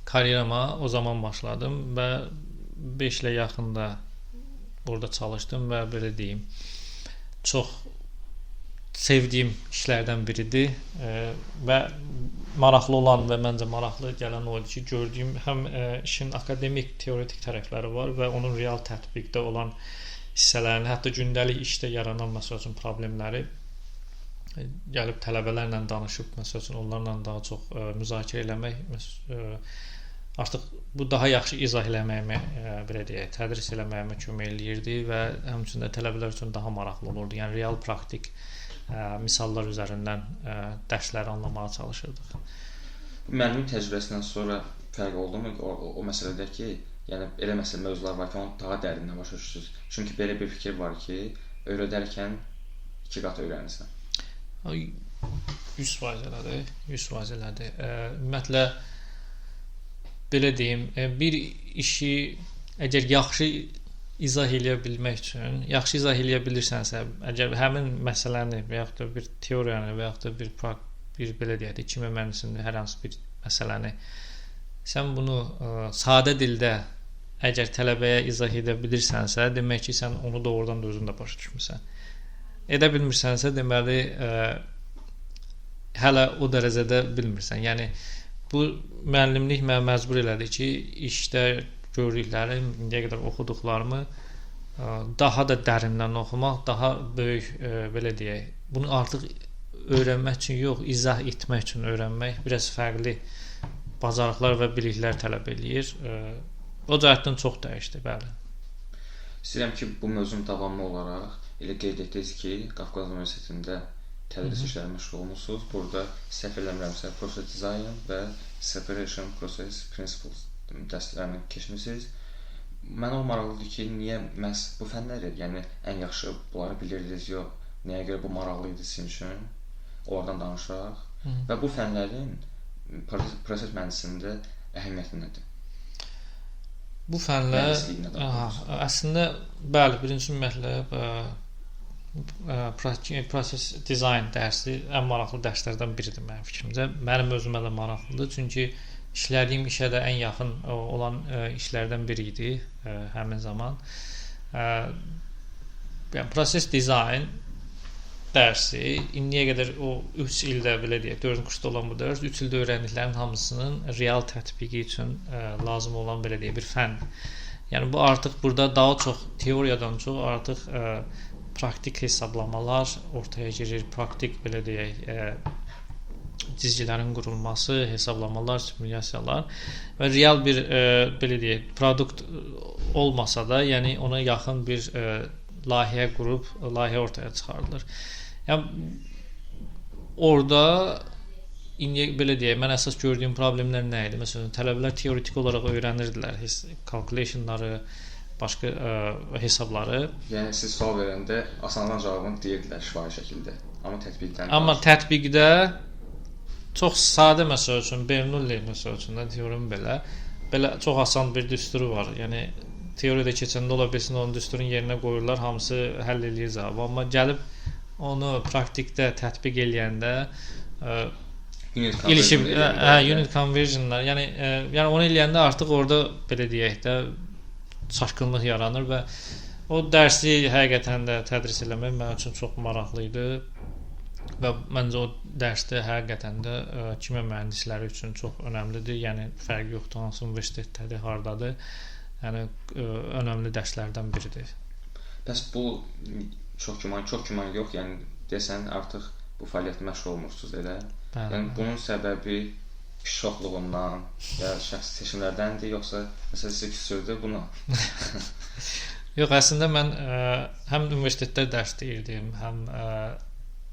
S2: karyerama o zaman başladım və 5 ilə yaxında burada çalışdım və belə deyim, çox sevdiyim işlərdən biridir və maraqlı olan və məncə maraqlı gələn o idi ki, gördüyüm həm işin akademik, teoretik tərəfləri var və onun real tətbiqdə olan hissələrini, hətta gündəlik işdə yaranan məsəl üçün problemləri gəlib tələbələrlə danışıb, məsəl üçün onlarla daha çox müzakirə eləmək, artıq bu daha yaxşı izah eləməyimə, belə deyək, tədris eləməyimə kömək eləyirdi və həmçinin də tələbələr üçün daha maraqlı olurdu. Yəni real praktik misallar üzərindən dərsləri anlamağa çalışırdıq.
S1: Müəllim təcrübəsindən sonra fərq oldu-mu o məsələdə ki, yəni elə mövzular var ki, onu daha dərindən başa düşürsünüz. Çünki belə bir fikir var ki, öyrədərkən 2 qat öyrənirsən.
S2: 100% elədir, 100% elədir. Ümumiyyətlə belə deyim, bir işi əgər yaxşı izah eləyə bilmək üçün, yaxşı izah eləyə bilirsənsə, əgər həmin məsələni və yaxud da bir teoriyanı və yaxud da bir belə deyək, kimya mühəndisliyi hər hansı bir məsələni sən bunu sadə dildə əgər tələbəyə izah edə bilirsənsə, demək ki, sən onu doğrudan da özün də başa düşmüsən. Edə bilmirsənsə, deməli hələ o dərəcədə bilmirsən. Yəni bu müəllimlik mənə məcbur elədi ki, işdə gördüklərim, indiyə qədər oxuduqlarımı daha da dərindən oxumaq, daha böyük belə deyək, bunu artıq öyrənmək üçün yox, izah etmək üçün öyrənmək biraz fərqli bacarıqlar və biliklər tələb eləyir. O cəhətdən çox dəyişdi, bəli.
S1: İstəyirəm ki, bu mövzunun davamlı olaraq elə qeyd etdiniz ki, Qafqaz Universitetində tədris işləri məşğul olmusunuz. Burada səhv eləmirəmsə, Process Design və Separation Process Principles dərslərini keçmisiniz. Mənə o maraqlıdır ki, niyə məhz bu fənləri, yəni ən yaxşı bunları bilirdiniz, yox, nəyə görə bu maraqlı idi sizin üçün? Oradan danışaq. Və bu fənlərin proses mühəndisliğində əhəmiyyəti nədir?
S2: Bu fənlər əslində bəli, birinci ümumiyyətlə proses dizayn dərsi ən maraqlı dərslərdən biridir mənim fikrimcə. Mənim özümə də maraqlıdır, çünki işlədiyim işə də ən yaxın olan işlərdən biri idi həmin zaman. Yəni proses dizayn dərsi indiyə qədər o 3 ildə belə deyək, 4-cü kursda olan bu dərs 3 ildə öyrəndiklərin hamısının real tətbiqi üçün lazım olan belə deyək bir fən. Yəni bu artıq burada daha çox teoriyadan çox artıq praktik hesablamalar ortaya girir, praktik belə deyək cizgilərin qurulması, hesablamalar, simulyasiyalar və real bir belə deyək produkt olmasa da, yəni ona yaxın bir layihə qurub, layihə ortaya çıxarılır. Yəni orada indi belə deyək, mən əsas gördüyüm problemlər nə idi? Məsələn, tələbələr teoretik olaraq öyrənirdilər calculationları, başqa hesabları.
S1: Yəni siz sual verəndə asandan cavabını deyirdilər şifahi şəkildə.
S2: Amma tətbiqdə çox sadə məsəl üçün Bernoulli məsəl üçün teorem belə çox asan bir düsturu var. Yəni teoriyada keçəndə ola bilsin onun düsturun yerinə qoyurlar, hamısı həll eləyir cavabı. Amma gəlib onu praktikdə tətbiq eləyəndə unit conversionlar, yəni onu eləyəndə artıq orada belə deyək də çaşqınlıq yaranır və o dərsi həqiqətən də tədris eləmək mənim üçün çox maraqlı idi və məncə o dərsdə həqiqətən də kimya mühəndisləri üçün çox önəmlidir. Yəni fərqi yoxdur hansı universitetdədir, hardadır. Yəni önəmli dərslərdən biridir.
S1: Bəs bu çox güman yox, yəni desən artıq bu fəaliyyətlə məşğul olmursunuz elə. Yəni bunun səbəbi pişoxluğundan ya şəxsi seçimlərdəndir, yoxsa məsələ sizə küsürdü buna?
S2: Yox, əslində mən həm universitetdə dərs deyirdim, həm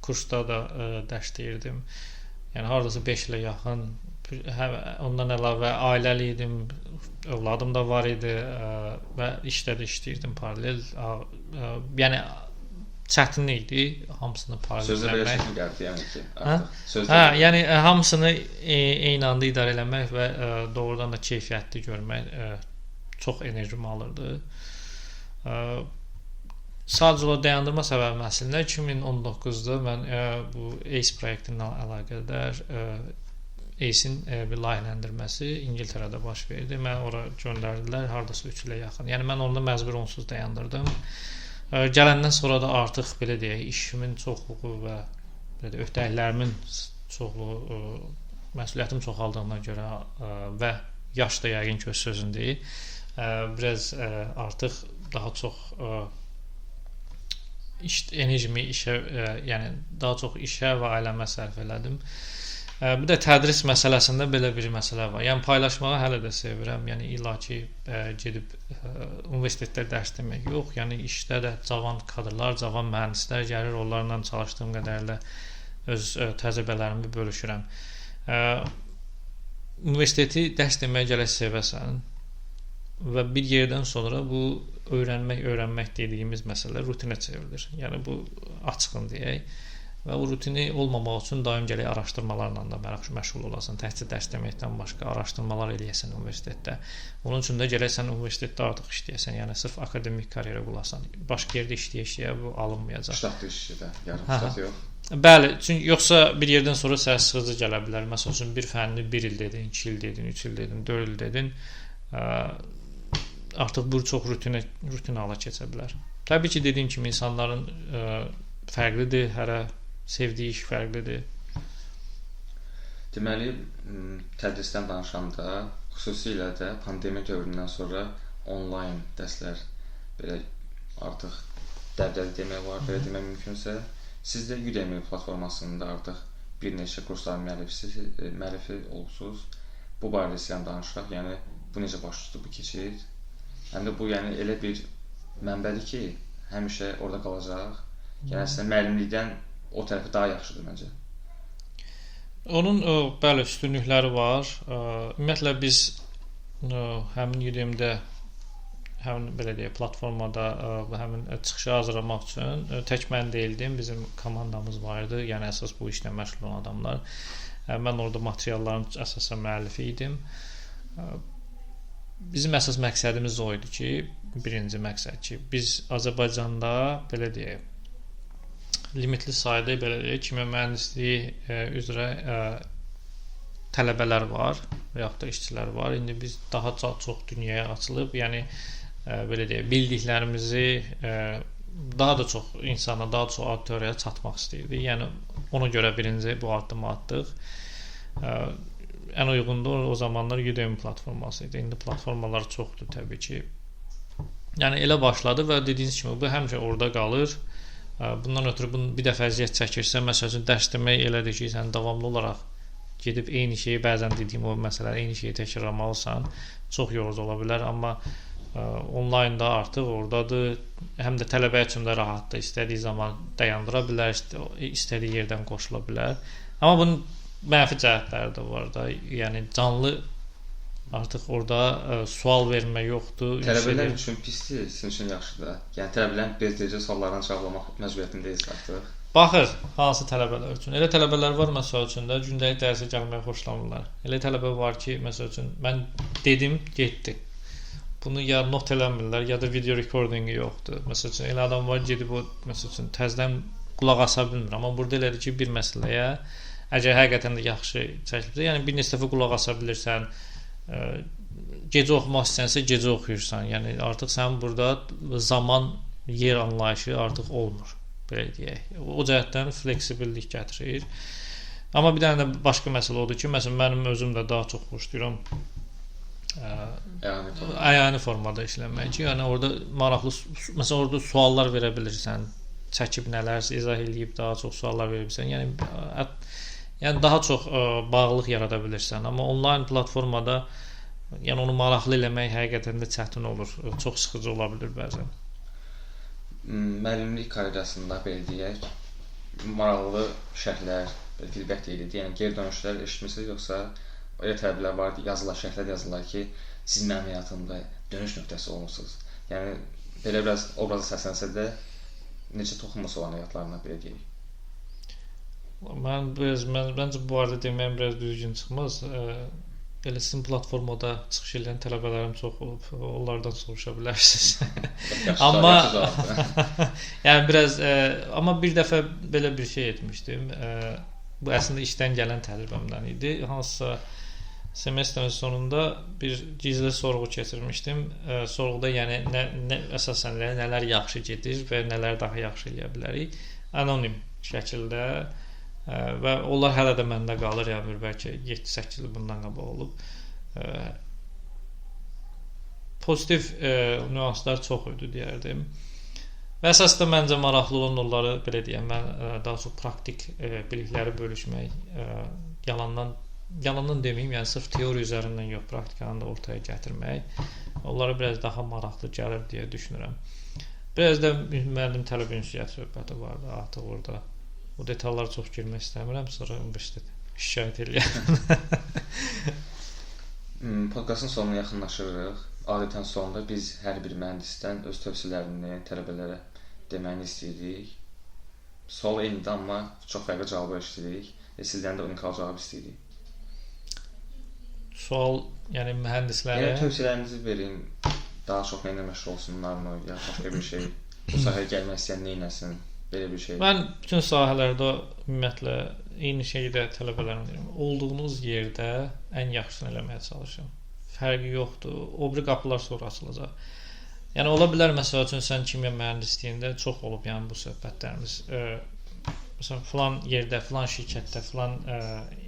S2: kursda da dərs deyirdim. Yəni hardasa 5 ilə yaxın, ondan əlavə ailəli idim, övladım da var idi və işdə də işləyirdim paralel. Yəni çətin idi hamısını paralel
S1: etmək. Sözdə belə çətin gəldi, yəni ki, artıq.
S2: Yəni hamısını eyni anda idarə eləmək və doğrudan da keyfiyyətli görmək çox enerjimi alırdı. sadəcə o dayandırma səbəbim əslində 2019-da mən bu ACE proyekti ilə əlaqədar ACE-in bir layihələndirməsi İngiltərədə baş verdi. Mən ora göndərdilər hardasa 3 ilə yaxın. Yəni mən onda məcbur onsuz dayandırdım. Gələndən sonra da artıq belə deyək, işimin çoxluğu və belə öhdəliklərimin çoxluğu, məsuliyyətim çoxaldığına görə və yaş da yəqin ki öz sözünü deyir. Biraz artıq daha çox enerjimi işə, yəni daha çox işə və ailəmə sərf elədim. Bir də tədris məsələsində belə bir məsələ var. Yəni paylaşmağı hələ də sevirəm. Yəni illa ki gedib universitetdə dərs demək yox. Yəni işdə də cavan kadrlar, cavan mühəndislər gəlir, onlarla çalışdığım qədərlə öz təcrübələrimi bölüşürəm. Universiteti dərs deməyə gərək sevəsən və bir yerdən sonra bu öyrənmək dediyimiz məsələ rutinə çevrilir. Yəni bu açığın deyək. Və o rutini olmamaq üçün daim gərək araşdırmalarla da məşğul olasan. Təhsil dərs deməkdən başqa araşdırmalar eləyəsən universitetdə. Onun üçün də gərək sən universitetdə artıq işləyəsən. Yəni sırf akademik karyera qulasan. Başqa yerdə işləyə bu alınmayacaq.
S1: Ştatlı işdə, yarım ştat yox.
S2: Bəli, çünki yoxsa bir yerdən sonra sənə sıxıcı gələ bilər. Məsəl üçün bir fənni 1 il dedin, 2 il dedin, 3 il dedin, 4 il dedin. Artıq bu çox rutin hala keçə bilər. Təbii ki, dediyim kimi insanların fərqlidir, hərə sevdiyi iş fərqlidir.
S1: Deməli, tədrisdən danışanda, xüsusilə də pandemiya dövründən sonra onlayn dərslər belə artıq dəbdəli demək var, belə demək mümkünsə, siz də Udemy platformasında artıq bir neçə kursların müəllifi olursunuz. Bu barədə sizdən danışaq, yəni bu necə baş tutdu, bu keçid? Həm də bu yəni elə bir mənbədir ki, həmişə orada qalacaq. Yəni sizə müəllimlikdən o tərəfi daha yaxşıdır məncə.
S2: Onun bəli üstünlükləri var. Ümumiyyətlə biz həmin Udemy-də həmin belə deyək platformada həmin çıxışı hazırlamaq üçün tək mən deyildim, bizim komandamız var idi. Yəni əsas bu işlə məşğul olan adamlar. Mən orada materialların əsasən müəllifi idim. Bizim əsas məqsədimiz o idi ki, birinci məqsəd ki, biz Azərbaycanda belə deyək limitli sayda belə deyək, kimya mühəndisliyi üzrə tələbələr var və yaxud da işçilər var. İndi biz daha çox dünyaya açılıb, yəni belə deyək, bildiklərimizi daha da çox insana, daha çox auditoriyaya çatmaq istəyirdik. Yəni ona görə birinci bu addımı atdıq. Ən uyğun da o zamanlar Udemy platforması idi. İndi platformalar çoxdur təbii ki. Yəni elə başladı və dediyiniz kimi bu həmişə orada qalır. Bundan ötürü bir dəfə əziyyət çəkirsə, məsəl üçün dərs demək elədir ki, sən davamlı olaraq gedib eyni şeyi, bəzən dediyim o məsələlər, eyni şeyi təkrarlamalısan, çox yorucu ola bilər, amma onlaynda artıq oradadır, həm də tələbə üçün də rahatdır, istədiyi zaman dayandıra bilər, istədiyi yerdən qoşula bilər. Amma bunun mənfi cəhətləri də var da, yəni canlı artıq orada sual vermə yoxdur.
S1: Tələbələr üçün pisdir, sizin üçün yaxşıdır. Yəni tələbələrin bezdiricə suallarını cavablamaq məcburiyyətindəyiz artıq.
S2: Baxır, hansı tələbələr üçün. Elə tələbələr var məsəl üçün də gündəlik dərsə gəlməyi xoşlamırlar. Elə tələbə var ki, məsəl üçün mən dedim, getdi. Bunu ya not eləmirlər, ya da video recordingi yoxdur. Məsəl üçün elə adam var gedib o məsəl üçün təzədən qulaq asa bilmir. Amma burada elədir ki, bir məsələyə əgər həqiqətən də yaxşı çəkilibsə, yəni bir neçə dəfə qulaq asa bilirsən. Gecə oxumaq istəyirsə gecə oxuyursan. Yəni artıq sənin burada zaman, yer anlayışı artıq olmur, belə deyək. O cəhətdən fleksibillik gətirir. Amma bir dənə də başqa məsələ odur ki, məsələn mənim özüm də daha çox xoşlayıram əyani formada işləmək. Yəni orada maraqlı, məsələn orada suallar verə bilirsən, çəkib nələrsə izah eləyib daha çox suallar verə bilirsən. Yəni daha çox bağlılıq yarada bilirsən. Amma onlayn platformada yəni onu maraqlı eləmək həqiqətən də çətin olur. Çox sıxıcı ola bilər bəzən.
S1: Müəllimlik karyerasında belə deyək, maraqlı şərhlər, feedback deyilir. Yəni geri dönüşlər eşitmisiniz yoxsa elə tələblər var, yazılar, şərhlər yazırlar ki, siz mənim həyatımda dönüş nöqtəsi olmusunuz. Yəni belə biraz obrazı səslənsə də necə toxunması olan həyatlarına belə deyək.
S2: Məncə bu arada deməyim biraz düzgün çıxmaz. belə sizin platformada çıxış edən tələbələrim çox olub. Onlardan soruşa bilərsiniz. Amma yəni biraz amma bir dəfə belə bir şey etmişdim. Bu əslində işdən gələn təcrübəmdən idi. Hansısa semestrin sonunda bir gizli sorğu keçirmişdim. Sorğuda yəni əsasən nələr yaxşı gedir və nələr daha yaxşı eləyə bilərik. Anonim şəkildə və onlar hələ də məndə qalır, yəni bəlkə 7-8 il bundan qabaq olub. Pozitiv nüanslar çox idi deyərdim. Və əsasda məncə maraqlı olan onları belə deyəm, mən daha çox praktik bilikləri bölüşmək, yalandan deməyim, yəni sırf teoriya üzərindən yox, praktikanı da ortaya gətirmək onlara biraz daha maraqlı gəlir deyə düşünürəm. Biraz da müəllim tələbə ünsiyyət söhbəti vardı artıq orada. Bu detallara çox girmək istəmirəm, sonra universitet şikayət eləyəm.
S1: Podkastın sonuna yaxınlaşırıq. Adətən sonunda biz hər bir mühəndisdən öz tövsiyələrini tələbələrə deməyini istəyirik. Sual eynidir, amma çox fərqli cavablar istəyirik. Sizdən də unikal cavab istəyirik.
S2: Sual, yəni mühəndislərə...
S1: Yəni tövsiyələrinizi verin. Daha çox nə ilə məşğul olsunlarmı, ya başqa bir şey. Bu sahəyə gəlmək istəyən nə etsin? Belə bir şey.
S2: Mən bütün sahələrdə ümumiyyətlə eyni şeyi də tələbələrimə deyirəm. Olduğunuz yerdə ən yaxşısını eləməyə çalışın. Fərqi yoxdur. O biri qapılar sonra açılacaq. Yəni ola bilər məsəl üçün sən kimya mühəndisliyində çox olub yəni bu söhbətlərimiz. Məsələn filan yerdə, filan şirkətdə, filan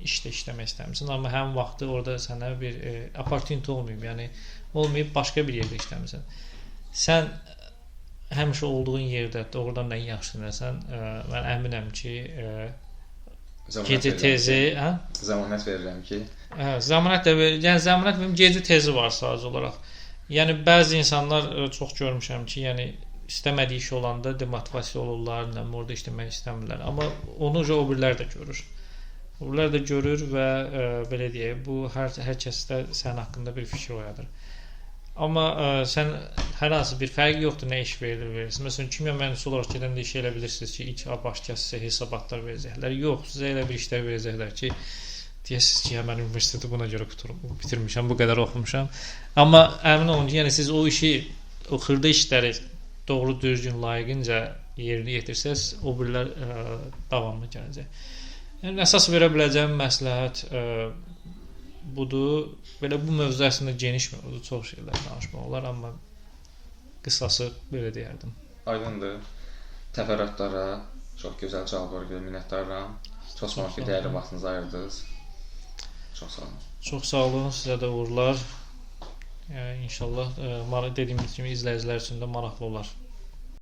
S2: işdə işləmək istəmirsən, amma həmin vaxtı orada sənə bir opportunity olmayıb, yəni olmayıb başqa bir yerdə işləmirsən. Sən həmişə olduğun yerdə doğrudan ən yaxşısını eləsən, mən əminəm ki, gecə tezi,
S1: zəmanət verirəm ki,
S2: zəmanət də verir. Yəni zəmanət verim, gecə tezi var sadəcə olaraq. Yəni bəzi insanlar çox görmüşəm ki, yəni istəmədiyi iş olanda demotivasiya olurlar, orada işləmək istəmirlər. Amma onu o birilər də görür. O birilər də görür və belə deyək, bu hər kəsdə sənin haqqında bir fikir oyadır. Amma sən hər hansı bir fərqi yoxdur nə iş verirsən. Məsələn, kimya mühəndisi olaraq gedəndə iş elə bilirsiniz ki, ilk başqa sizə hesabatlar verəcəklər. Yox, sizə elə bir işlər verəcəklər ki, deyəsiniz ki, mən universiteti buna görə bitirmişəm, bu qədər oxumuşam. Amma əmin olun ki, yəni siz o işi, o xırda işləri doğru düzgün layiqincə yerinə yetirsəz, o birlər davamlı gələcək. Yəni əsas verə biləcəyim məsləhət budur. Belə bu mövzu əslində geniş mövzudur, çox şeylər danışmaq olar, amma qısası belə deyərdim.
S1: Aydındır. Təfərrüatlara çox gözəl cavablar görə minnətdaram. Çox sağ olun ki, dəyərli vaxtınızı ayırdınız. Çox sağ olun.
S2: Çox sağ olun, sizə də uğurlar. İnşallah dediyimiz kimi izləyicilər üçün də maraqlı olar.